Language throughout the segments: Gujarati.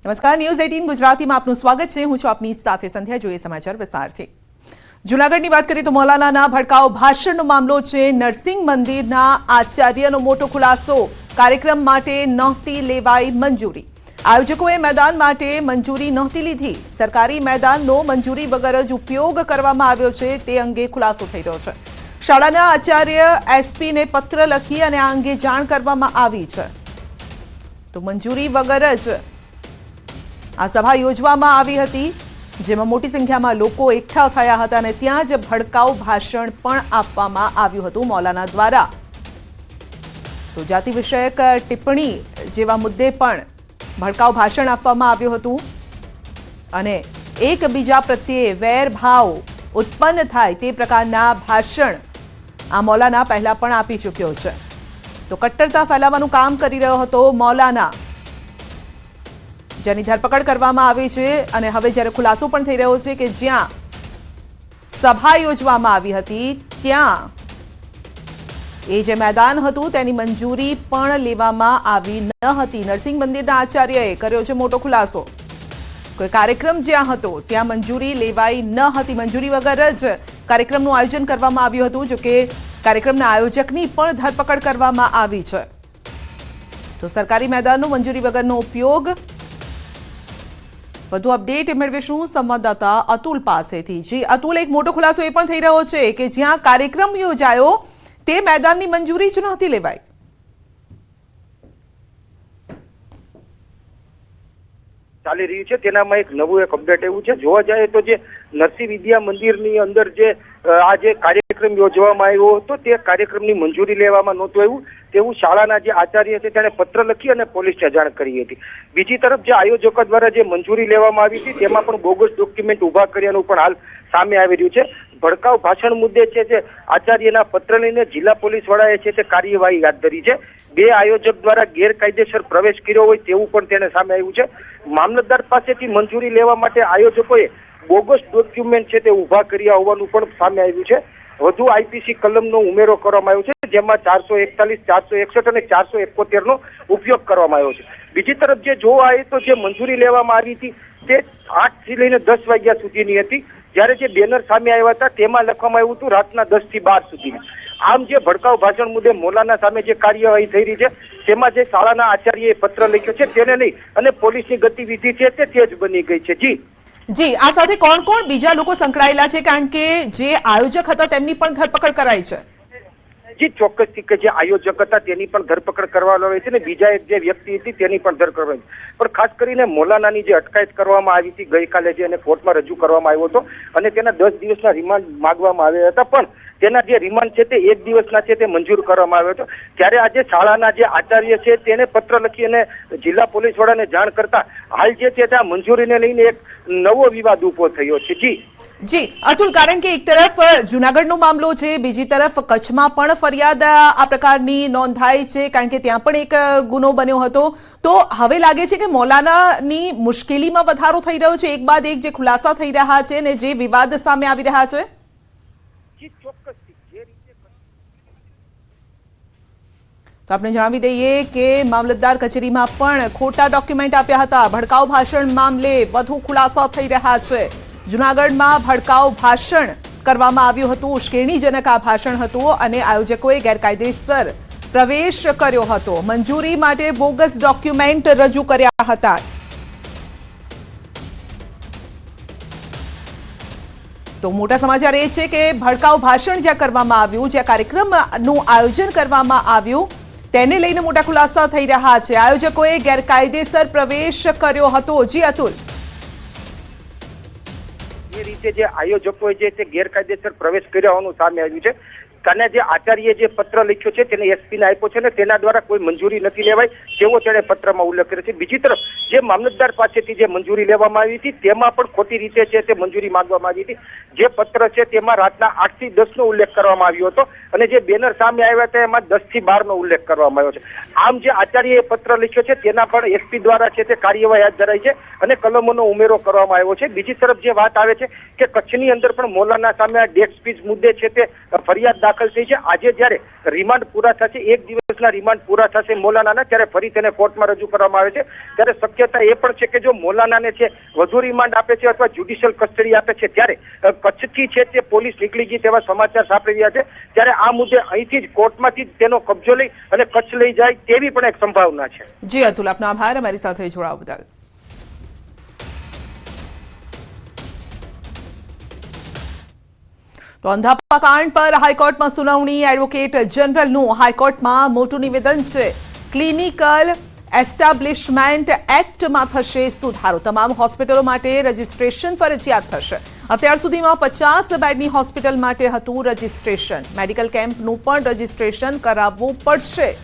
નમસ્કાર, ન્યૂઝ 18 ગુજરાતીમાં આપનું સ્વાગત છે। હું છું આપની સાથે સંધ્યા। જોઈએ સમાચાર વિસ્તારથી। જૂનાગઢની વાત કરીએ તો મૌલાનાના ભડકાઉ ભાષણનો મામલો છે। નરસિંહ મંદિરના આચાર્યનો મોટો ખુલાસો। કાર્યક્રમ માટે નહોતી લેવાઈ મંજૂરી। આયોજકોએ મેદાન માટે મંજૂરી નહોતી લીધી। સરકારી મેદાનનો મંજૂરી વગર જ ઉપયોગ કરવામાં આવ્યો છે તે અંગે ખુલાસો થઈ રહ્યો છે। શાળાના આચાર્ય એસપીને પત્ર લખી અને આ અંગે જાણ કરવામાં આવી છે। તો મંજૂરી વગર જ આ સભા યોજવામાં આવી હતી, જેમાં મોટી સંખ્યામાં લોકો એકઠા થયા હતા અને ત્યાં જ ભડકાઉ ભાષણ પણ આપવામાં આવ્યું હતું મૌલાના દ્વારા। તો જાતિ વિષયક ટિપ્પણી જેવા મુદ્દે પણ ભડકાઉ ભાષણ આપવામાં આવ્યું હતું અને એકબીજા પ્રત્યે વેરભાવ ઉત્પન્ન થાય તે પ્રકારના ભાષણ આ મૌલાના પહેલા પણ આપી ચૂક્યો છે। તો કટ્ટરતા ફેલાવવાનું કામ કરી રહ્યો હતો મૌલાના, જેની ધરપકડ કરવામાં આવી છે અને હવે જ્યારે ખુલાસો પણ થઈ રહ્યો છે કે જ્યાં સભા યોજવામાં આવી હતી ત્યાં એ જે મેદાન હતું તેની મંજૂરી પણ લેવામાં આવી ન હતી। નરસિંહ મંદિરના આચાર્યએ કર્યો છે મોટો ખુલાસો। કોઈ કાર્યક્રમ જ્યાં હતો ત્યાં મંજૂરી લેવાઈ ન હતી, મંજૂરી વગર જ કાર્યક્રમનું આયોજન કરવામાં આવ્યું હતું। જોકે કાર્યક્રમના આયોજકની પણ ધરપકડ કરવામાં આવી છે। તો સરકારી મેદાનનો મંજૂરી વગરનો ઉપયોગ, વધુ અપડેટ મેળવીશું સંવાદદાતા અતુલ પાસેથી। જી અતુલ, એક મોટો ખુલાસો એ પણ થઈ રહ્યો છે કે જ્યાં કાર્યક્રમ યોજાયો તે મેદાનની મંજૂરી જ નહોતી લેવાઈ। ચાલી રહ્યું છે તેનામાં એક નવું અપડેટ એવું છે। જોવા જાય તો જે નરસિંહ વિદ્યા મંદિરની અંદર જે આ જે કાર્યક્રમ યોજવામાં આવ્યો હતો તે કાર્યક્રમની મંજૂરી લેવામાં નહોતું આવ્યું તેવું શાળાના જે આચાર્ય છે તેણે પત્ર લખી અને પોલીસને જાણ કરી હતી। બીજી તરફ જે આયોજકો દ્વારા જે મંજૂરી લેવામાં આવી હતી તેમાં પણ બોગસ ડોક્યુમેન્ટ ઉભા કર્યાનું પણ હાલ સામે આવી રહ્યું છે। ભડકાઉ ભાષણ મુદ્દે છે જે આચાર્યના પત્ર લઈને જિલ્લા પોલીસ વડાએ છે તે કાર્યવાહી હાથ ધરી છે। બે આયોજક દ્વારા ગેરકાયદેસર પ્રવેશ કર્યો હોય તેવું પણ તેને સામે આવ્યું છે। મામલતદાર પાસેથી મંજૂરી લેવા માટે આયોજકોએ બોગસ ડોક્યુમેન્ટ છે તે ઉભા કર્યા હોવાનું પણ સામે આવ્યું છે। વધુ આઈપીસી કલમનો ઉમેરો કરવામાં આવ્યો છે, જેમાં 441, 461 અને 471 નો ઉપયોગ કરવામાં આવ્યો છે। બીજી તરફ જે જોવા આવે તો જે મંજૂરી લેવામાં આવી હતી તે 8 થી લઈને 10 વાગ્યા સુધીની હતી, જ્યારે જે બેનર સામે આવ્યા હતા તેમાં લખવામાં આવ્યું હતું રાતના 10 થી 12 સુધીની। આમ જે ભડકાઉ ભાષણ મુદ્દે મૌલાના સામે જે કાર્યવાહી થઈ રહી છે તેમાં જે શાળાના આચાર્યએ પત્ર લખ્યો છે તેને લઈ અને પોલીસની ગતિવિધિ છે તે તેજ બની ગઈ છે। જી આ સાથે કોણ કોણ બીજા લોકો સંકળાયેલા છે, કારણ કે જે આયોજક હતા તેમની પણ ધરપકડ કરાઈ છે? જી ચોક્કસથી કે જે આયોજક હતા તેની પણ ધરપકડ કરવામાં આવી છે અને બીજા એક જે વ્યક્તિ હતી તેની પણ ધરપકડ કરી છે। પણ ખાસ કરીને મૌલાનાની જે અટકાયત કરવામાં આવી હતી ગઈકાલે જે એને કોર્ટમાં રજૂ કરવામાં આવ્યો હતો અને તેના 10 દિવસના રિમાન્ડ માંગવામાં આવ્યા હતા, પણ તેના જે રિમાન્ડ છે તે 1 દિવસના છે તે મંજૂર કરવામાં આવ્યો હતો। ત્યારે આજે શાળાના જે આચાર્ય છે તેને પત્ર લખી અને જિલ્લા પોલીસ વડાને જાણ કરતા હાલ જે છે ત્યાં મંજૂરીને લઈને એક નવો વિવાદ ઉભો થયો છે। જી અતુલ, કારણ કે એક તરફ જૂનાગઢનો મામલો છે, બીજી તરફ કચ્છમાં પણ ફરિયાદ આ પ્રકારની નોંધાઈ છે, કારણ કે ત્યાં પણ એક ગુનો બન્યો હતો। તો હવે લાગે છે કે મૌલાનાની મુશ્કેલીમાં વધારો થઈ રહ્યો છે, એક બાદ એક જે ખુલાસા થઈ રહ્યા છે ને જે વિવાદ સામે આવી રહ્યા છે। તો આપણે જણાવી દઈએ કે મામલતદાર કચેરીમાં પણ ખોટા ડોક્યુમેન્ટ આપ્યા હતા। ભડકાઉ ભાષણ મામલે વધુ ખુલાસા થઈ રહ્યા છે। જૂનાગઢમાં ભડકાઉ ભાષણ કરવામાં આવ્યું હતું, ઉશ્કેરણીજનક આ ભાષણ હતું અને આયોજકોએ ગેરકાયદેસર પ્રવેશ કર્યો હતો, મંજૂરી માટે બોગસ ડોક્યુમેન્ટ રજૂ કર્યા હતા। તો મોટા સમાચાર એ છે કે ભડકાઉ ભાષણ જ્યાં કરવામાં આવ્યું, જ્યાં કાર્યક્રમનું આયોજન કરવામાં આવ્યું તેને લઈને મોટા ખુલાસા થઈ રહ્યા છે। આયોજકોએ ગેરકાયદેસર પ્રવેશ કર્યો હતો। જી અતુલ, એ રીતે જે આયોજકોએ જે છે ગેરકાયદેસર પ્રવેશ કર્યો હોવાનું સામે આવ્યું છે અને જે આચાર્ય જે પત્ર લખ્યો છે તેને એસપીને આપ્યો છે ને તેના દ્વારા કોઈ મંજૂરી નથી લેવાય તેવો તેણે પત્રમાં ઉલ્લેખ કર્યો છે। બીજી તરફ જે મામલતદાર પાસેથી જે મંજૂરી લેવામાં આવી હતી તેમાં પણ ખોટી રીતે છે તે મંજૂરી માંગવામાં આવી હતી। જે પત્ર છે તેમાં રાતના 8 થી 10 નો ઉલ્લેખ કરવામાં આવ્યો હતો અને જે બેનર સામે આવ્યા હતા એમાં 10 થી 12 નો ઉલ્લેખ કરવામાં આવ્યો છે। આમ જે આચાર્યએ પત્ર લખ્યો છે તેના પણ એસપી દ્વારા છે તે કાર્યવાહી હાથ ધરાઈ છે અને કલમોનો ઉમેરો કરવામાં આવ્યો છે। બીજી તરફ જે વાત આવે છે કે કચ્છની અંદર પણ મૌલાના સામે આ ડેટ સ્પીચ મુદ્દે છે તે ફરિયાદ દાખલ થઈ છે. આજે જ્યારે રિમાન્ડ પૂરા થશે, 1 દિવસના રિમાન્ડ પૂરા થશે મૌલાનાના, ત્યારે ફરી તેને કોર્ટમાં રજૂ કરવામાં આવે છે. ત્યારે શક્યતા એ પણ છે કે જો મૌલાનાને છે વધુ રિમાન્ડ આપે છે અથવા જ્યુડિશિયલ કસ્ટડી આપે છે, ત્યારે કચ્છથી છે તે પોલીસ નીકળી ગઈ તેવા સમાચાર સાંપડી રહ્યા છે. ત્યારે આ મુદ્દે અહીંથી જ કોર્ટમાંથી જ તેનો કબજો લઈ અને કચ્છ લઈ જાય તેવી પણ એક સંભાવના છે. જી અતુલ, આપનો આભાર અમારી સાથે જોડાવા બદલ. તો અંધાપા કાંડ પર હાઈકોર્ટમાં સુનાવણી. એડવોકેટ જનરલનું હાઈકોર્ટમાં મોટું નિવેદન છે. ક્લિનિકલ એસ્ટાબ્લિશમેન્ટ એક્ટમાં થશે સુધારો. તમામ હોસ્પિટલો માટે રજીસ્ટ્રેશન ફરજિયાત થશે. અત્યાર સુધીમાં 50 બેડની હોસ્પિટલ માટે હતું રજીસ્ટ્રેશન. મેડિકલ કેમ્પનું પણ રજીસ્ટ્રેશન કરાવવું પડશે.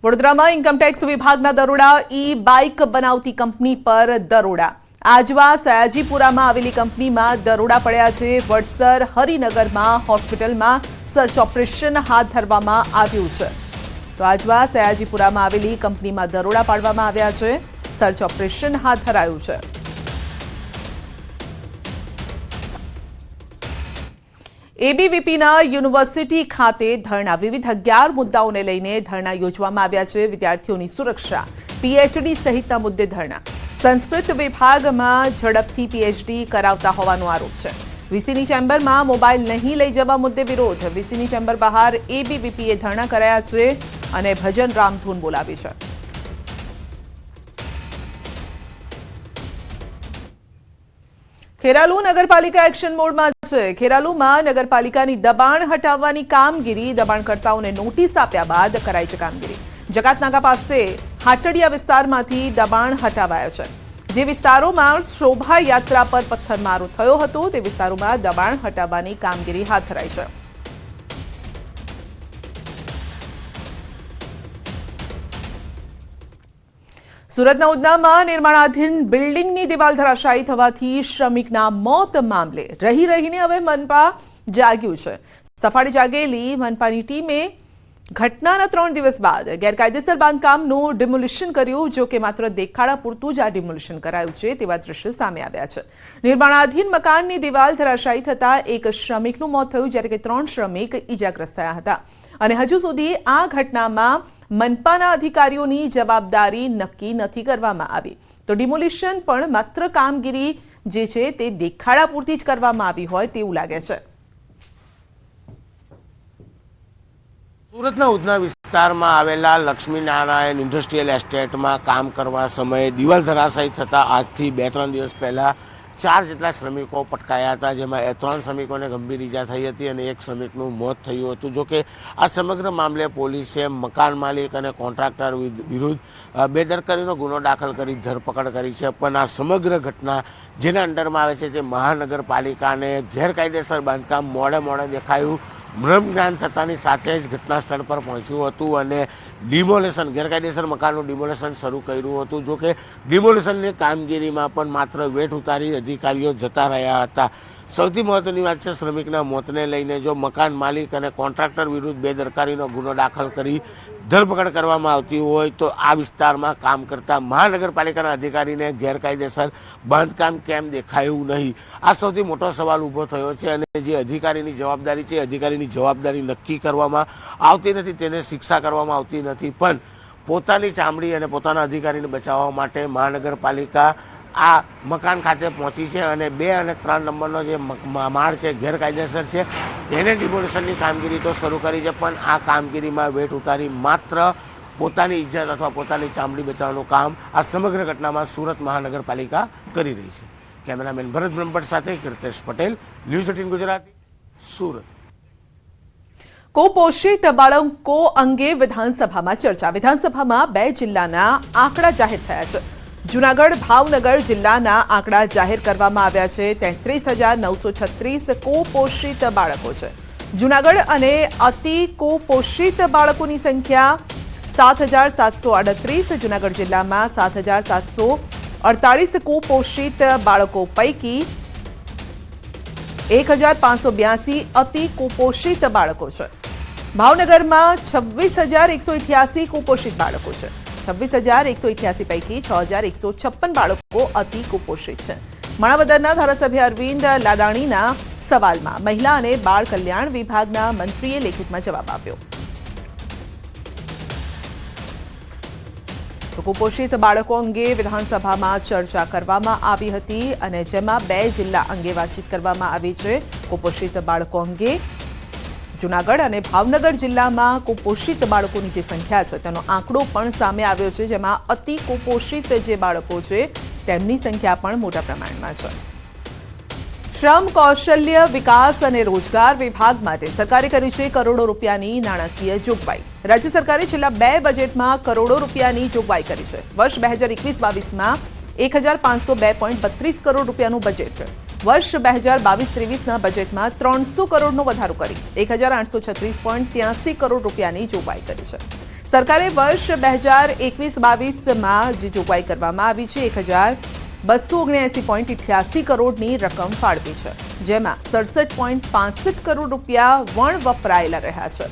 વડોદરામાં ઇન્કમટેક્સ વિભાગના દરોડા. ઈ બાઇક બનાવતી કંપની પર દરોડા. આજવા સયાજીપુરામાં આવેલી કંપનીમાં દરોડા પડ્યા છે. વડસર હરિનગરમાં હોસ્પિટલમાં સર્ચ ઓપરેશન હાથ ધરવામાં આવ્યું છે. તો આજવા સયાજીપુરામાં આવેલી કંપનીમાં દરોડા પાડવામાં આવ્યા છે. સર્ચ ઓપરેશન હાથ ધરાયું છે. એબીવીપીના યુનિવર્સિટી ખાતે ધરણા. વિવિધ 11 મુદ્દાઓને લઈને ધરણા યોજવામાં આવ્યા છે. વિદ્યાર્થીઓની સુરક્ષા, પીએચડી સહિતના મુદ્દે ધરણા. સંસ્કૃત વિભાગમાં ઝડપથી પીએચડી કરાવતા હોવાનો આરોપ છે. વીસીની ચેમ્બરમાં મોબાઈલ નહીં લઈ જવા મુદ્દે વિરોધ. વીસીની ચેમ્બર બહાર એબીવીપીએ ધરણા કરાયા છે અને ભજન રામધૂન બોલાવી છે. ખેરાલુ નગરપાલિકા એક્શન મોડમાં છે. ખેરાલુમાં નગરપાલિકાની દબાણ હટાવવાની કામગીરી. દબાણકર્તાઓને નોટિસ આપ્યા બાદ કરાઈ છે કામગીરી. જકાતનાકા પાસે હાટડિયા વિસ્તારમાંથી દબાણ હટાવાયા છે. જે વિસ્તારોમાં શોભાયાત્રા પર પથ્થરમારો થયો હતો તે વિસ્તારોમાં દબાણ હટાવવાની કામગીરી હાથ ધરાઈ છે. સુરતના ઉધનામાં નિર્માણાધીન બિલ્ડિંગની દિવાલ ધરાશાયી થવાથી શ્રમિકના મોત મામલે રહી રહીને હવે મનપા જાગ્યું છે. સફાળી જાગેલી મનપાની ટીમે ઘટનાના 3 દિવસ બાદ ગેરકાયદેસર બાંધકામનું ડિમોલિશન કર્યું. જો કે માત્ર દેખાડા પૂરતું જ આ ડિમોલિશન કરાયું છે તેવા દ્રશ્યો સામે આવ્યા છે. નિર્માણાધીન મકાનની દિવાલ ધરાશાયી થતા એક શ્રમિકનું મોત થયું, જ્યારે કે 3 શ્રમિક ઇજાગ્રસ્ત થયા હતા. અને હજુ સુધી આ ઘટનામાં મનપાના અધિકારીઓની જવાબદારી નક્કી નથી કરવામાં આવી. તો ડિમોલિશન પણ માત્ર કામગીરી જે છે તે દેખાડા પૂરતી જ કરવામાં આવી હોય તેવું લાગે છે. સુરતના ઉધના વિસ્તારમાં આવેલા લક્ષ્મીનારાયણ ઇન્ડસ્ટ્રીયલ એસ્ટેટમાં કામ કરવા સમયે દિવાલ ધરાશાયી થતા આજથી 2-3 દિવસ પહેલા 4 જેટલા શ્રમિકો પટકાયા હતા, જેમાં 3 શ્રમિકોને ગંભીર ઈજા થઈ હતી અને 1 શ્રમિકનું મોત થયું હતું. જોકે આ સમગ્ર મામલે પોલીસે મકાન માલિક અને કોન્ટ્રાક્ટર વિરુદ્ધ બેદરકારીનો ગુનો દાખલ કરી ધરપકડ કરી છે. પણ આ સમગ્ર ઘટના જેના અંડરમાં આવે છે તે મહાનગરપાલિકાને ગેરકાયદેસર બાંધકામ મોડે દેખાયું. બ્રહ્મ જ્ઞાન થતાની સાથે જ ઘટના સ્થળ પર પહોંચ્યું હતું અને ડિમોલેશન, ગેરકાયદેસર મકાનનું ડિમોલેશન શરૂ કર્યું હતું. જોકે ડિમોલેશનની કામગીરીમાં પણ માત્ર વેઠ ઉતારી અધિકારીઓ જતા રહ્યા હતા. સૌથી મહત્વની વાત છે, શ્રમિકના મોતને લઈને જો મકાન માલિક અને કોન્ટ્રાક્ટર વિરુદ્ધ બેદરકારીનો ગુનો દાખલ કરી ધરપકડ કરવામાં આવતી હોય તો આ વિસ્તારમાં કામ કરતા મહાનગરપાલિકાના અધિકારીને ગેરકાયદેસર બાંધકામ કેમ દેખાયું નહીં, આ સૌથી મોટો સવાલ ઊભો થયો છે. અને જે અધિકારીની જવાબદારી છે, અધિકારીની જવાબદારી નક્કી કરવામાં આવતી નથી, તેને શિક્ષા કરવામાં આવતી નથી. પણ પોતાની ચામડી અને પોતાના અધિકારીને બચાવવા માટે મહાનગરપાલિકા આ મકાન ખાતે પહોંચી છે અને 2 અને 3 નંબરનો જે માળ છે ગેરકાયદેસર છે તેને ડિમોલિશનની કામગીરી તો શરૂ કરી છે, પણ આ કામગીરીમાં વેઠ ઉતારી માત્ર પોતાની ઇજ્જત અથવા પોતાની ચામડી બચાવવાનું કામ આ સમગ્ર ઘટનામાં સુરત મહાનગરપાલિકા કરી રહી છે. કેમેરામેન ભરત બ્રહ્મભટ્ટ સાથે કીર્તેશ પટેલ, ન્યૂઝ 18 ગુજરાતી, સુરત. કુપોષિત બાળકો અંગે વિધાનસભામાં ચર્ચા. વિધાનસભામાં 2 જિલ્લાના આંકડા જાહેર થયા છે. જૂનાગઢ, ભાવનગર જિલ્લાના આંકડા જાહેર કરવામાં આવ્યા છે. 33,936 કુપોષિત બાળકો છે. જૂનાગઢ અને અતિ કુપોષિત બાળકોની સંખ્યા 7,738. જૂનાગઢ જિલ્લામાં 7,748 કુપોષિત બાળકો પૈકી 1,582 અતિ કુપોષિત બાળકો છે. ભાવનગરમાં 26,188 કુપોષિત બાળકો છે. 26,188 પૈકી 6,156 બાળકો અતિ કુપોષિત છે. માણાવદરના ધારાસભ્ય અરવિંદ લાડાણીના સવાલમાં મહિલા અને બાળ કલ્યાણ વિભાગના મંત્રીએ લેખિતમાં જવાબ આપ્યો. તો કુપોષિત બાળકો અંગે વિધાનસભામાં ચર્ચા કરવામાં આવી હતી અને જેમાં 2 જિલ્લા અંગે વાતચીત કરવામાં આવી છે. કુપોષિત બાળકો અંગે જૂનાગઢ અને ભાવનગર જિલ્લામાં કુપોષિત બાળકોની જે સંખ્યા છે તેનો આંકડો પણ સામે આવ્યો છે, જેમાં અતિ કુપોષિત જે બાળકો છે તેમની સંખ્યા પણ મોટા પ્રમાણમાં છે. શ્રમ કૌશલ્ય વિકાસ અને રોજગાર વિભાગ માટે સરકારે કરી છે કરોડો રૂપિયાની નાણાકીય જોગવાઈ. રાજ્ય સરકારે છેલ્લા 2 બજેટમાં કરોડો રૂપિયાની જોગવાઈ કરી છે. વર્ષ 2021-22માં 1502.32 કરોડ રૂપિયાનું બજેટ, વર્ષ 2022-23ના બજેટમાં 300 કરોડનો વધારો કરી 1836.83 કરોડ રૂપિયાની જોગવાઈ કરી છે. સરકારે વર્ષ 2021-22માં જે જોગવાઈ કરવામાં આવી છે 1279.88 કરોડની રકમ ફાળવી છે, જેમાં 67.65 કરોડ રૂપિયા વણ વપરાયેલા રહ્યા છે.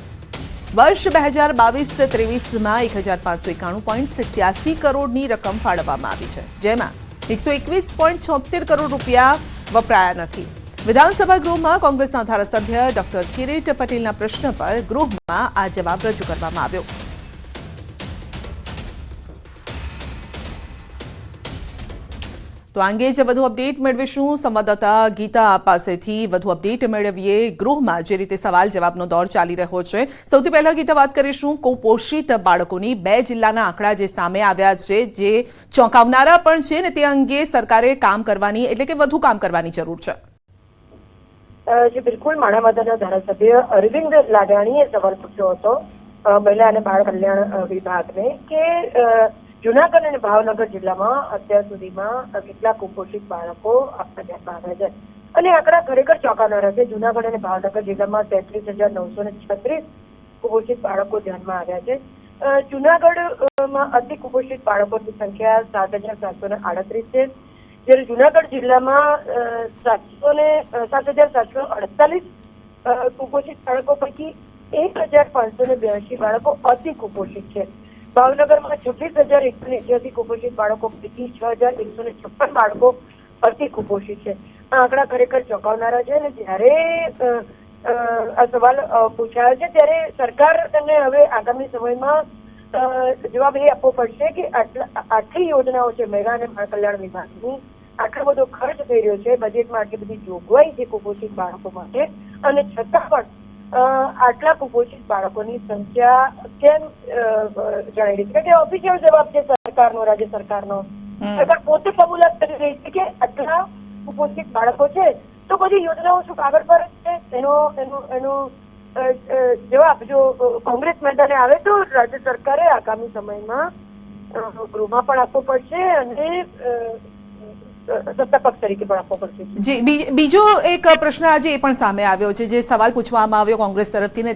વર્ષ 2022-23માં 1591.87 કરોડની રકમ ફાળવવામાં આવી છે, જેમાં 121.76 કરોડ રૂપિયા વપરાયા નથી. વિધાનસભા ગૃહમાં કોંગ્રેસના ધારાસભ્ય ડોક્ટર કિરીટ પટેલના પ્રશ્ન પર ગૃહમાં આ જવાબ રજૂ કરવામાં આવ્યો. તો આ અંગે જ વધુ અપડેટ મેળવીશું. સંવાદદાતા ગીતા પાસેથી વધુ અપડેટ મેળવીએ. ગૃહમાં જે રીતે સવાલ જવાબનો દોર ચાલી રહ્યો છે, સૌથી પહેલા ગીતા વાત કરીશું કુપોષિત બાળકોની. 2 જિલ્લાના આંકડા જે સામે આવ્યા છે જે ચોંકાવનારા પણ છે ને તે અંગે સરકારે કામ કરવાની એટલે કે વધુ કામ કરવાની જરૂર છે. જી બિલકુલ, માણાવદરના ધારાસભ્ય અરવિંદ લાડાણીએ સવાલ પૂછ્યો હતો મહિલા અને બાળ કલ્યાણ વિભાગને કે જૂનાગઢ અને ભાવનગર જિલ્લામાં અત્યાર સુધીમાં કેટલા કુપોષિત બાળકો આપણા ધ્યાનમાં આવ્યા છે અને આંકડા ખરેખર ચોંકાવનારા છે. જૂનાગઢ અને ભાવનગર જિલ્લામાં 33,936 કુપોષિત બાળકો ધ્યાનમાં આવ્યા છે. જૂનાગઢમાં અતિ કુપોષિત બાળકોની સંખ્યા 7,738 છે, જ્યારે જૂનાગઢ જિલ્લામાં 7,748 કુપોષિત બાળકો પૈકી 1,582 બાળકો અતિ કુપોષિત છે. ભાવનગરમાં 26,188 કુપોષિત બાળકો પૈકી 6,156 બાળકો અતિ કુપોષિત છે. આ આંકડા ખરેખર ચોંકાવનારા છે અને જ્યારે આ સવાલ પૂછાયો છે ત્યારે સરકારને હવે આગામી સમયમાં જવાબ એ આપવો પડશે કે આટલી યોજનાઓ છે મહિલા અને બાળ કલ્યાણ વિભાગની, આટલો બધો ખર્ચ થઈ રહ્યો છે બજેટમાં, આટલી બધી જોગવાઈ છે કુપોષિત બાળકો માટે, અને છતાં પણ આટલા કુપોષિત બાળકોની સંખ્યા કેમ જણાઈ રહી છે? કે ઓફિશિયલ જવાબ છે સરકારનો, રાજ્ય સરકારનો. સરકાર પોતે કબૂલાત કરી રહી છે કે આટલા કુપોષિત બાળકો છે, તો બધી યોજનાઓ શું કાગળ પર છે? એનો જવાબ જો કોંગ્રેસ મેદાને આવે તો રાજ્ય સરકારે આગામી સમયમાં ગૃહમાં પણ આપવો પડશે અને સત્તા પક્ષ તરીકે પણ આપવો પડશે. જી, બીજો એક પ્રશ્ન આજે એ પણ સામે આવ્યો છે, જે સવાલ પૂછવામાં આવ્યો કોંગ્રેસ તરફથી ને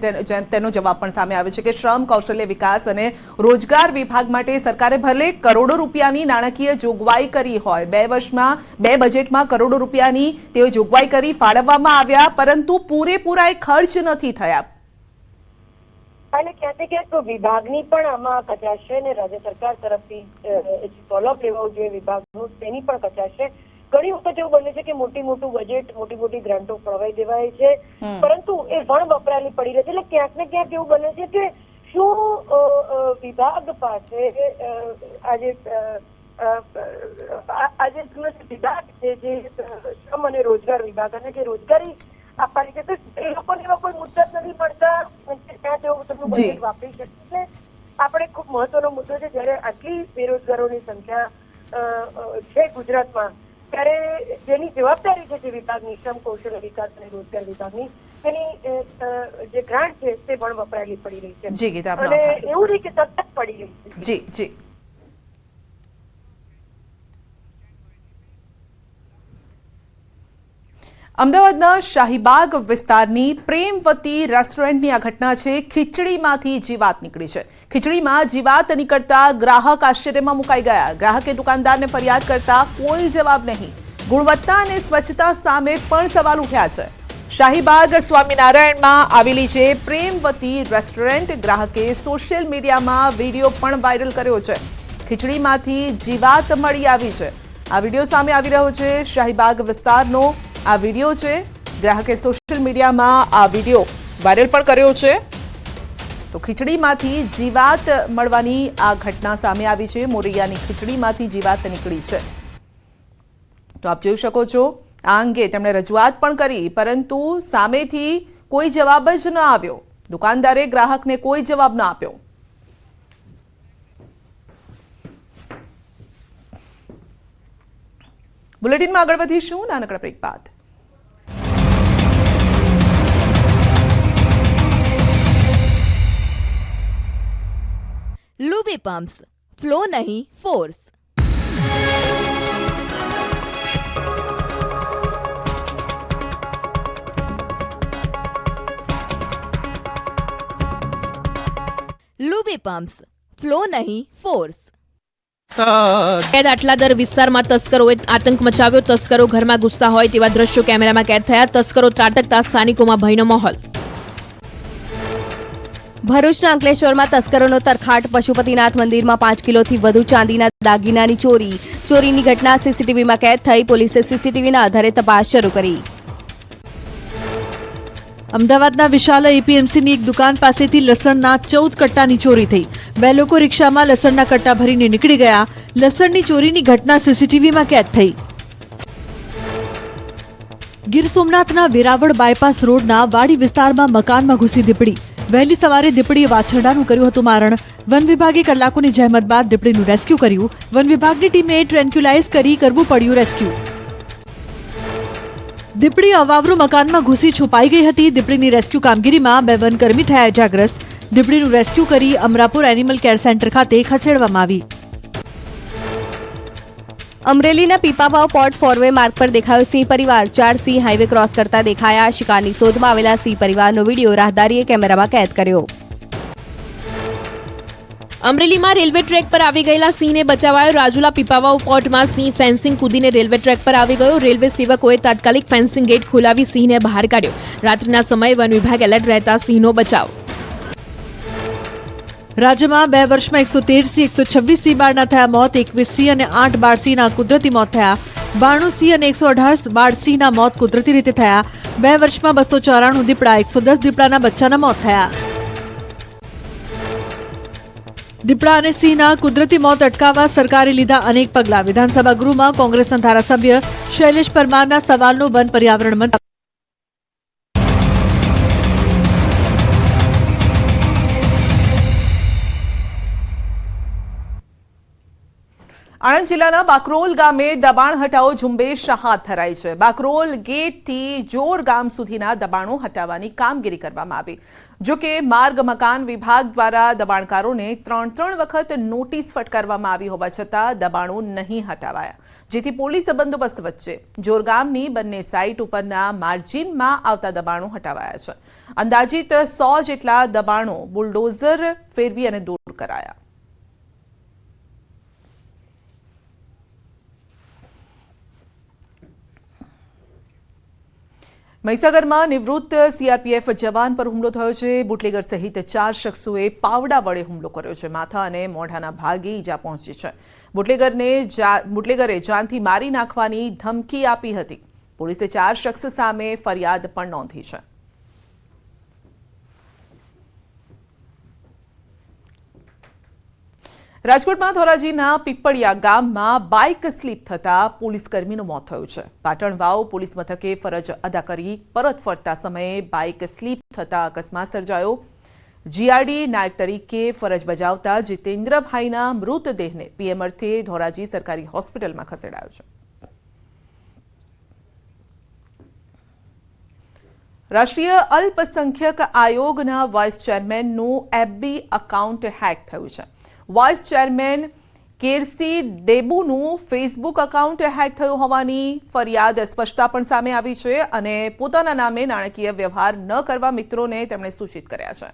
તેનો જવાબ પણ સામે આવ્યો છે કે શ્રમ કૌશલ્ય વિકાસ અને રોજગાર વિભાગ માટે સરકારે ભલે કરોડો રૂપિયાની નાણાકીય જોગવાઈ કરી હોય, 2 વર્ષમાં 2 બજેટમાં કરોડો રૂપિયાની તેઓ જોગવાઈ કરી ફાળવવામાં આવ્યા, પરંતુ પૂરેપૂરા એ ખર્ચ નથી થયા. એટલે ક્યાંથી ક્યાંક વિભાગની પણ આમાં કચાશ છે અને રાજ્ય સરકાર તરફથી ફોલોઅપ લેવું જોઈએ વિભાગનું, તેની પણ કચાશ છે. ઘણી વખત એવું બને છે કે મોટું બજેટ, મોટી ગ્રાન્ટો ફળવાઈ દેવાય છે, પરંતુ એ વણ વપરાયેલી પડી રહે છે. એટલે ક્યાંક ને ક્યાંક એવું બને છે કે શું વિભાગ પાસે આજે વિભાગ છે જે શ્રમ અને રોજગાર વિભાગ અને કે રોજગારી આપવાની છે, તો એ લોકોને એવા કોઈ મુદ્દત નથી પડતા ત્યાં તેઓ તેમનું બજેટ વાપરી શકે. એટલે આપણે ખૂબ મહત્વનો મુદ્દો છે. જયારે આટલી બેરોજગારોની સંખ્યા છે ગુજરાતમાં, ત્યારે જેની જવાબદારી છે જે વિભાગની, શ્રમ કૌશલ્ય વિકાસ અને રોજગાર વિભાગની, તેની જે ગ્રાન્ટ છે તે પણ વપરાયેલી પડી રહી છે અને એવું નહીં કે સતત પડી રહી છે. જી જી. અમદાવાદના શાહીબાગ વિસ્તારની પ્રેમવતી રેસ્ટોરન્ટની આ ઘટના છે. ખીચડીમાંથી જીવાત નીકળી છે. ખીચડીમાં જીવાત નીકળતા ગ્રાહક આશ્ચર્યમાં મુકાઈ ગયા. ગ્રાહકે દુકાનદારને ફરિયાદ કરતા કોઈ જવાબ નહીં. ગુણવત્તા અને સ્વચ્છતા સામે પણ સવાલ ઉઠ્યા છે. શાહીબાગ સ્વામિનારાયણમાં આવેલી છે પ્રેમવતી રેસ્ટોરન્ટ. ગ્રાહકે સોશિયલ મીડિયામાં વિડીયો પણ વાયરલ કર્યો છે. ખીચડીમાંથી જીવાત મળી આવી છે. આ વિડીયો સામે આવી રહ્યો છે શાહીબાગ વિસ્તારનો આ વિડીયો છે ગ્રાહકે સોશિયલ મીડિયામાં આ વિડીયો વાયરલ પણ કર્યો છે તો ખીચડીમાંથી જીવાત મળવાની આ ઘટના સામે આવી છે મોરૈયાની ખીચડીમાંથી જીવાત નીકળી છે તો આપ જોઈ શકો છો આ અંગે તેમણે રજૂઆત પણ કરી પરંતુ સામેથી કોઈ જવાબ જ ન આવ્યો દુકાનદારે ગ્રાહકને કોઈ જવાબ ન આપ્યો બુલેટિનમાં આગળ વધીશું નાનકડા બ્રેક બાદ लूबी पंप्स फ्लो नहीं फोर्स। लूबी पंप्स फ्लो नहीं फोर्स। આટલાદર વિસ્તારમાં તસ્કરોએ આતંક મચાવ્યો તસ્કરો ઘરમાં ઘૂસતા હોય તેવા દ્રશ્યો કેમેરામાં કેદ થયા તસ્કરો ત્રાટકતા સ્થાનિકોમાં ભયનો માહોલ ભરૂચના અંકલેશ્વરમાં તસ્કરોનો તરખાટ પશુપતિનાથ મંદિરમાં 5 કિલોથી વધુ ચાંદીના દાગીનાની ચોરીની ઘટના સીસીટીવીમાં કેદ થઈ પોલીસે સીસીટીવીના આધારે તપાસ શરૂ કરી અમદાવાદના વિશાલ એપીએમસીની એક દુકાન પાસેથી લસણના 14 કટ્ટાની ચોરી થઈ 2 લોકો રિક્ષામાં લસણના કટ્ટા ભરીને નીકળી ગયા લસણની ચોરીની ઘટના સીસીટીવીમાં કેદ થઈ ગીર સોમનાથના વેરાવળ બાયપાસ રોડના વાડી વિસ્તારમાં મકાનમાં ઘૂસી દીપડી વહેલી સવારે દીપડીએ વાછરડાનું કર્યું હતું મારણ વન વિભાગે કલાકોની જહેમત બાદ દીપડીનું રેસ્ક્યુ કર્યું વન વિભાગની ટીમે ટ્રેન્ક્યુલાઇઝ કરી કરવું પડ્યું રેસ્ક્યુ દીપડી અવાવરૂ મકાનમાં ઘૂસી છુપાઈ ગઈ હતી દીપડીની રેસ્ક્યુ કામગીરીમાં 2 વનકર્મી થયા ઇજાગ્રસ્ત દીપડીનું રેસ્ક્યુ કરી અમરાપુર એનિમલ કેર સેન્ટર ખાતે ખસેડવામાં આવી અમરેલીના પીપાવાવ પોર્ટ ફોરવે માર્ગ પર દેખાયો સિંહ પરિવાર 4 સિંહ હાઈવે ક્રોસ કરતા દેખાયા શિકારની શોધમાં આવેલા સિંહ પરિવારનો વિડીયો રાહદારીએ કેમેરામાં કેદ કર્યો અમરેલીમાં રેલવે ટ્રેક પર આવી ગયેલા સિંહને બચાવાયો રાજુલા પીપાવાવ પોર્ટમાં સિંહ ફેન્સિંગ કૂદીને રેલવે ટ્રેક પર આવી ગયો રેલવે સેવકોએ તાત્કાલિક ફેન્સિંગ ગેટ ખોલાવી સિંહને બહાર કાઢ્યો રાત્રિના સમયે વન વિભાગ એલર્ટ રહેતા સિંહનો બચાવ રાજ્યમાં 2 વર્ષમાં 113 સિંહ 126 સિંહ બાળના થયા મોત 21 સિંહ અને 8 બાળ સિંહના કુદરતી મોત થયા 92 સિંહ અને 118 બાળ સિંહના મોત કુદરતી રીતે થયા 2 વર્ષમાં 294 દીપડા 110 દીપડાના બચ્ચાના મોત થયા દીપડા અને સિંહના કુદરતી મોત અટકાવવા સરકારે લીધા અનેક પગલાં વિધાનસભા ગૃહમાં કોંગ્રેસના ધારાસભ્ય શૈલેષ પરમારના સવાલનો વન પર્યાવરણ મંત્રી આણંદ જિલ્લાના બાકરોલ ગામે દબાણ હટાવો ઝુંબેશ હાથ ધરાઈ છે બાકરોલ ગેટથી જોર ગામ સુધીના દબાણો હટાવવાની કામગીરી કરવામાં આવી જો કે માર્ગ મકાન વિભાગ દ્વારા દબાણકારોને 3 વખત નોટિસ ફટકારવામાં આવી હોવા છતાં દબાણો નહીં હટાવાયા જેથી પોલીસ બંદોબસ્ત વચ્ચે જોરગામની બંને સાઇટ ઉપરના માર્જિનમાં આવતા દબાણો હટાવાયા છે અંદાજિત 100 જેટલા દબાણો બુલડોઝર ફેરવી અને દૂર કરાયા મહીસાગરમાં નિવૃત્ત સીઆરપીએફ જવાન પર હુમલો થયો છે બુટલેગર સહિત 4 શખ્સોએ પાવડા વડે હુમલો કર્યો છે માથા અને મોઢાના ભાગે ઈજા પહોંચી છે બુટલેગરે જાનથી મારી નાખવાની ધમકી આપી હતી પોલીસે 4 શખ્સ સામે ફરિયાદ પણ નોંધી છે રાજકોટમાં ધોરાજીના પીપળિયા ગામમાં બાઇક સ્લીપ થતા પોલીસકર્મીનું મોત થયું છે પાટણ વાવ પોલીસ મથકે ફરજ અદા કરી પરત ફરતા સમયે બાઇક સ્લીપ થતા અકસ્માત સર્જાયો જીઆરડી નાયક તરીકે ફરજ બજાવતા જીતેન્દ્રભાઈના મૃતદેહને પીએમ અર્થે ધોરાજી સરકારી હોસ્પિટલમાં ખસેડાયો છે રાષ્ટ્રીય અલ્પસંખ્યક આયોગના વાઇસ ચેરમેનનું એફબી એકાઉન્ટ હેક થયું છે વાઇસ ચેરમેન કેરસી ડેબુનું ફેસબુક એકાઉન્ટ હેક થયું હોવાની ફરિયાદ સ્પષ્ટતા પણ સામે આવી છે અને પોતાના નામે નાણાકીય વ્યવહાર ન કરવા મિત્રોને તેમણે સૂચિત કર્યા છે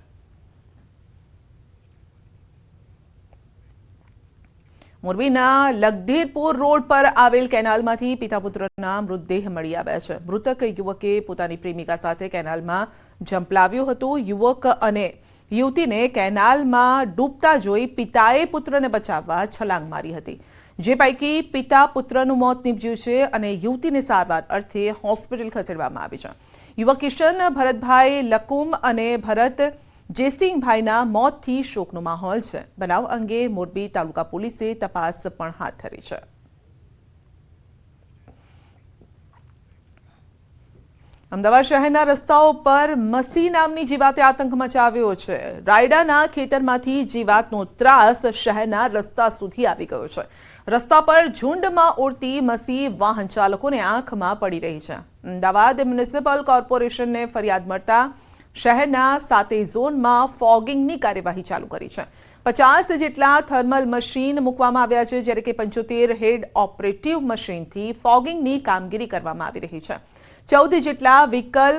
મોરબીના લગધીરપુર રોડ પર આવેલ કેનાલમાંથી પિતા પુત્રના મૃતદેહ મળી આવ્યા છે મૃતક યુવકે પોતાની પ્રેમિકા સાથે કેનાલમાં ઝંપલાવ્યું હતું યુવક અને યુવતીને કેનાલમાં ડૂબતા જોઈ પિતાએ પુત્રને બચાવવા છલાંગ મારી હતી જે પૈકી પિતા પુત્રનું મોત નીપજ્યું છે અને યુવતીને સારવાર અર્થે હોસ્પિટલ ખસેડવામાં આવી છે. યુવક કિશન ભરતભાઈ લકુમ અને ભરત જેસિંગભાઈના મોતથી શોકનો માહોલ છે. બનાવ અંગે મોરબી તાલુકા પોલીસે તપાસ પણ હાથ ધરી છે. અમદાવાદ શહેરના રસ્તાઓ પર મસી નામની જીવાતે આતંક મચાવ્યો છે. રાયડાના ખેતરમાંથી જીવાતનો ત્રાસ શહેરના રસ્તા સુધી આવી ગયો છે. રસ્તા પર ઝુંડમાં ઉડતી મસી વાહન ચાલકોને આંખમાં પડી રહી છે. અમદાવાદ મ્યુનિસિપલ કોર્પોરેશનને ફરિયાદ મળતા શહેરના 7 ઝોનમાં ફોગિંગની કાર્યવાહી ચાલુ કરી છે. 50 જેટલા થર્મલ મશીન મૂકવામાં આવ્યા છે, જ્યારે કે 75 હેડ ઓપરેટિવ મશીનથી ફોગિંગની કામગીરી કરવામાં આવી રહી છે. 14 જેટલા વ્હીકલ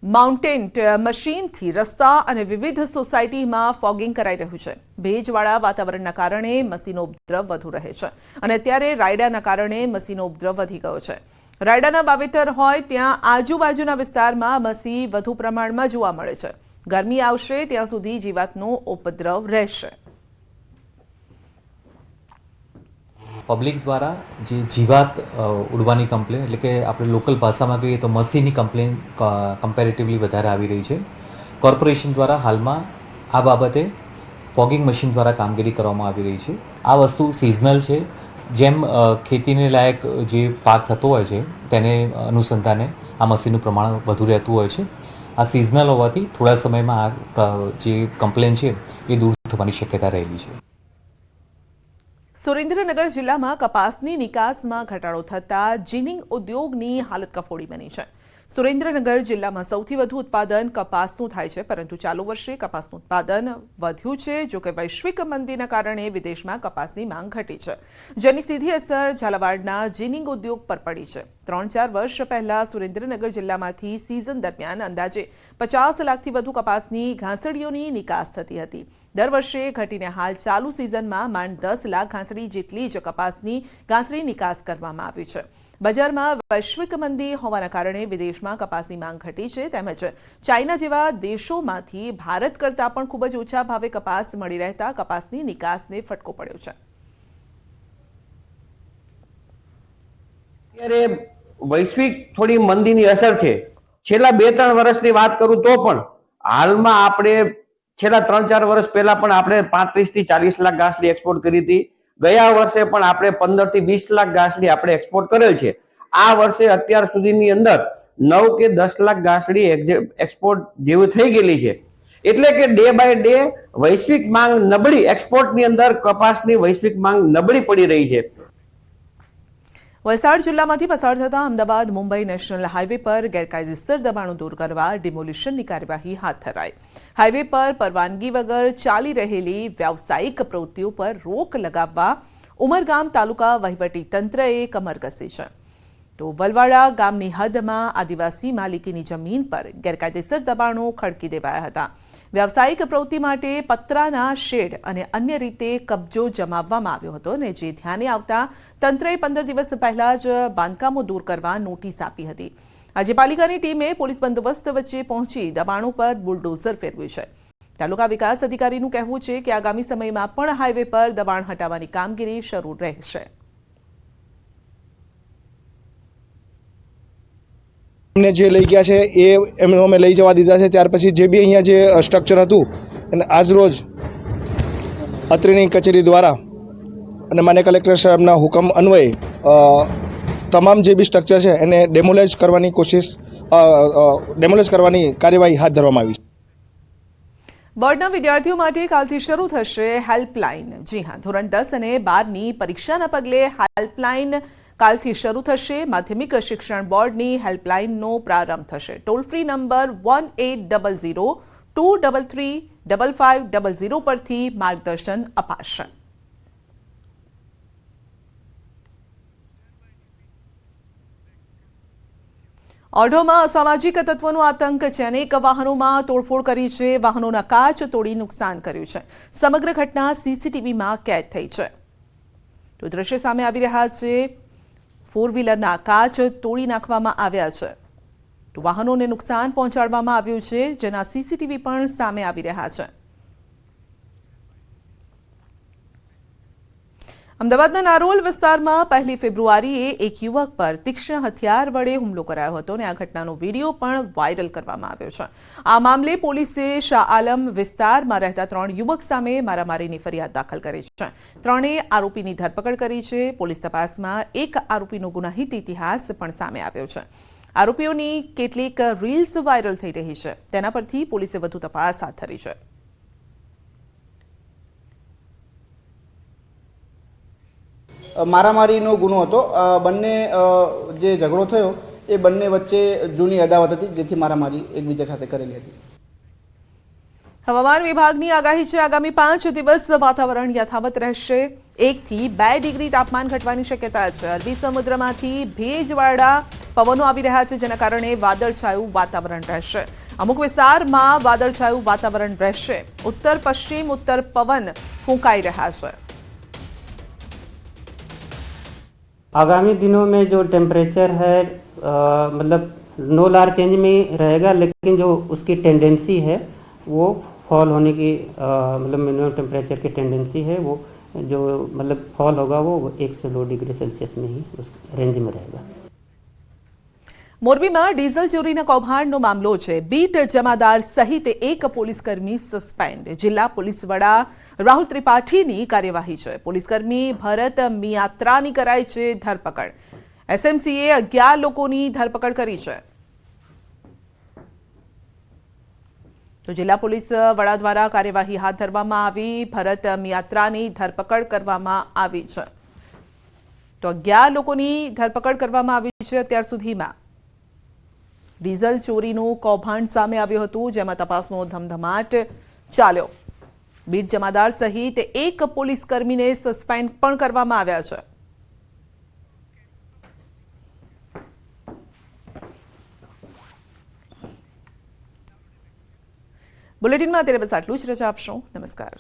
માઉન્ટેડ મશીનથી રસ્તા અને વિવિધ સોસાયટીમાં ફોગિંગ કરાઈ રહ્યું છે. ભેજવાળા વાતાવરણના કારણે મસીનો ઉપદ્રવ વધુ રહે છે અને અત્યારે રાયડાના કારણે મસીનો ઉપદ્રવ વધી ગયો છે. રાયડાના વાવેતર હોય ત્યાં આજુબાજુના વિસ્તારમાં મસી વધુ પ્રમાણમાં જોવા મળે છે. ગરમી આવશે ત્યાં સુધી જીવાતનો ઉપદ્રવ રહેશે. પબ્લિક દ્વારા જે જીવાત ઉડવાની કમ્પ્લેન, એટલે કે આપણે લોકલ ભાષામાં કહીએ તો મસીની કમ્પ્લેન કમ્પેરેટિવલી વધારે આવી રહી છે. કોર્પોરેશન દ્વારા હાલમાં આ બાબતે ફોગિંગ મશીન દ્વારા કામગીરી કરવામાં આવી રહી છે. આ વસ્તુ સિઝનલ છે. જેમ ખેતીને લાયક જે પાક થતો હોય છે તેને અનુસંધાને આ મશીનનું પ્રમાણ વધુ રહેતું હોય છે. આ સિઝનલ હોવાથી થોડા સમયમાં આ જે કમ્પ્લેન છે એ દૂર થવાની શક્યતા રહેલી છે. સુરેન્દ્રનગર જિલ્લામાં કપાસની નિકાસમાં ઘટાડો થતાં જીનિંગ ઉદ્યોગની હાલત કફોડી બની છે. સુરેન્દ્રનગર જિલ્લામાં સૌથી વધુ ઉત્પાદન કપાસનું થાય છે, પરંતુ ચાલુ વર્ષે કપાસનું ઉત્પાદન વધ્યું છે. જો કે વૈશ્વિક મંદીના કારણે વિદેશમાં કપાસની માંગ ઘટી છે, જેની સીધી અસર ઝાલાવાડના જીનિંગ ઉદ્યોગ પર પડી છે. 3-4 વર્ષ પહેલા સુરેન્દ્રનગર જિલ્લામાંથી સિઝન દરમિયાન અંદાજે 50 લાખથી વધુ કપાસની ઘાસડીઓની નિકાસ થતી હતી. દર વર્ષે ઘટીને હાલ ચાલુ સિઝનમાં માંડ 10 લાખ ઘાસડી જેટલી જ કપાસની ઘાસડી નિકાસ કરવામાં આવી છે. બજારમાં વૈશ્વિક મંદી હોવાના કારણે વિદેશમાં કપાસની માંગ ઘટી છે, તેમજ ચાઇના જેવા દેશોમાંથી ભારત કરતાં પણ ખૂબ જ ઓછા ભાવે કપાસ મળી રહેતા કપાસની નિકાસને ફટકો પડ્યો છે. અત્યારે વૈશ્વિક થોડી મંદીની અસર છે. છેલ્લા 2-3 વર્ષની વાત કરું તો પણ હાલમાં આપણે છેલ્લા 3-4 વર્ષ પહેલા પણ આપણે 35 થી 40 લાખ ઘાસડી એક્સપોર્ટ કરી હતી. ગયા વર્ષે પણ આપણે 15 થી 20 લાખ ઘાસડી આપણે એક્સપોર્ટ કરેલ છે. આ વર્ષે અત્યાર સુધીની અંદર 9 કે 10 લાખ ઘાસડી એક્સપોર્ટ જેવું થઈ ગયેલી છે. એટલે કે ડે બાય ડે વૈશ્વિક માંગ નબળી, એક્સપોર્ટની અંદર કપાસની વૈશ્વિક માંગ નબળી પડી રહી છે. વલસાડ જિલ્લામાંથી પસાર થતા અમદાવાદ મુંબઈ નેશનલ હાઈવે પર ગેરકાયદેસર દબાણો દૂર કરવા ડિમોલિશનની કાર્યવાહી હાથ ધરાઈ. હાઈવે પર પરવાનગી વગર ચાલી રહેલી વ્યાવસાયિક પ્રવૃત્તિઓ પર રોક લગાવવા ઉમરગામ તાલુકા વહીવટી તંત્રએ કમર કસી છે. તો વલવાડા ગામની હદમાં આદિવાસી માલિકીની જમીન પર ગેરકાયદેસર દબાણો ખડકી દેવાયા હતા. વ્યાવસાયિક પ્રવૃત્તિ માટે પતરાના શેડ અને અન્ય રીતે કબજો જમાવવામાં આવ્યો હતો, અને જે ધ્યાને આવતા તંત્રએ 15 દિવસ પહેલા જ બાંધકામો દૂર કરવા નોટિસ આપી હતી. આજે પાલિકાની ટીમે પોલીસ બંદોબસ્ત વચ્ચે પહોંચી દબાણો પર બુલડોઝર ફેરવ્યું છે. તાલુકા વિકાસ અધિકારીનું કહેવું છે કે આગામી સમયમાં પણ હાઈવે પર દબાણ હટાવવાની કામગીરી શરૂ રહેશે. અમને જે લઈ ગયા છે એ એમને અમે લઈ જવા દીધા છે. ત્યાર પછી જે બી અહીંયા જે સ્ટ્રક્ચર હતું અને આજરોજ અત્રેની કચેરી દ્વારા અને માન્ય કલેક્ટર સાહેબના હુકમ અન્વયે તમામ જે બી સ્ટ્રક્ચર છે એને ડેમોલેજ કરવાની કાર્યવાહી હાથ ધરવામાં આવી છે. બોર્ડના વિદ્યાર્થીઓ માટે કાલથી શરૂ થશે હેલ્પલાઇન. જી હા, ધોરણ 10 અને 12ની પરીક્ષાના પગલે હેલ્પલાઇન કાલથી શરૂ થશે. માધ્યમિક શિક્ષણ બોર્ડની હેલ્પલાઇનનો પ્રારંભ થશે. ટોલ ફ્રી નંબર 1800-233-5500 પરથી માર્ગદર્શન અપાશે. ઓઢવમાં અસામાજિક તત્વોનો આતંક છે. અનેક વાહનોમાં તોડફોડ કરી છે. વાહનોના કાચ તોડી નુકસાન કર્યું છે. સમગ્ર ઘટના સીસીટીવીમાં કેદ થઈ છે. તો દ્રશ્ય સામે આવી રહ્યા છે. 4 વ્હીલરના કાચ તોડી નાખવામાં આવ્યા છે. તો વાહનોને નુકસાન પહોંચાડવામાં આવ્યું છે, જેના સીસીટીવી પણ સામે આવી રહ્યા છે. અમદાવાદના નારોલ વિસ્તારમાં 1 ફેબ્રુઆરીએ એક યુવક પર તીક્ષ્ણ હથિયાર વડે હુમલો કરાયો હતો અને આ ઘટનાનો વિડીયો પણ વાયરલ કરવામાં આવ્યો છે. આ મામલે પોલીસે શાહ આલમ વિસ્તારમાં રહેતા 3 યુવક સામે મારામારીની ફરિયાદ દાખલ કરી છે. 3 આરોપીની ધરપકડ કરી છે. પોલીસ તપાસમાં એક આરોપીનો ગુનાહિત ઇતિહાસ પણ સામે આવ્યો છે. આરોપીઓની કેટલીક રીલ્સ વાયરલ થઈ રહી છે. તેના પરથી પોલીસે વધુ તપાસ હાથ ધરી છે. મારામારીનો ગુનો હતો. બંને જે ઝઘડો થયો એ બંને વચ્ચે જૂની અદાવત હતી, જેથી મારામારી એકબીજા સાથે કરેલી હતી. હવામાન વિભાગની આગાહી છે. આગામી 5 દિવસ વાતાવરણ યથાવત રહેશે. 1 થી 2 ડિગ્રી તાપમાન ઘટવાની શક્યતા છે. અરબી સમુદ્રમાંથી ભેજવાળા પવનો આવી રહ્યા છે, જેના કારણે વાદળછાયું વાતાવરણ રહેશે. અમુક વિસ્તારમાં વાદળછાયું વાતાવરણ રહેશે. ઉત્તર પશ્ચિમ ઉત્તર પવન ફૂંકાઈ રહ્યા છે. आगामी दिनों में जो टेम्परेचर है मतलब नो लार्ज चेंज में रहेगा, लेकिन जो उसकी टेंडेंसी है वो फॉल होने की मतलब मिनिमम टेम्परेचर की टेंडेंसी है वो जो मतलब फॉल होगा वो 1 से 2 डिग्री सेल्सियस में ही उस रेंज में रहेगा. મોરબીમાં ડીઝલ ચોરીના કૌભાંડનો મામલો છે. બીટ જમાદાર સહિત એક પોલીસકર્મી સસ્પેન્ડ. જિલ્લા પોલીસ વડા રાહુલ ત્રિપાઠીની કાર્યવાહી છે. પોલીસકર્મી ભરત મિયાત્રાની કરાઈ છે ધરપકડ. એસએમસીએ 11 લોકોની ધરપકડ કરી છે. તો જિલ્લા પોલીસ વડા દ્વારા કાર્યવાહી હાથ ધરવામાં આવી. ભરત મિયાત્રાની ધરપકડ કરવામાં આવી છે. તો 11 લોકોની ધરપકડ કરવામાં આવી છે. અત્યાર સુધીમાં ડીઝલ ચોરીનું કૌભાંડ સામે આવ્યું હતું, જેમાં તપાસનો ધમધમાટ ચાલ્યો. બીટ જમાદાર સહિત એક પોલીસકર્મીને સસ્પેન્ડ પણ કરવામાં આવ્યા છે. બુલેટિનમાં અત્યારે બસ આટલું જ. રજા આપશો. નમસ્કાર.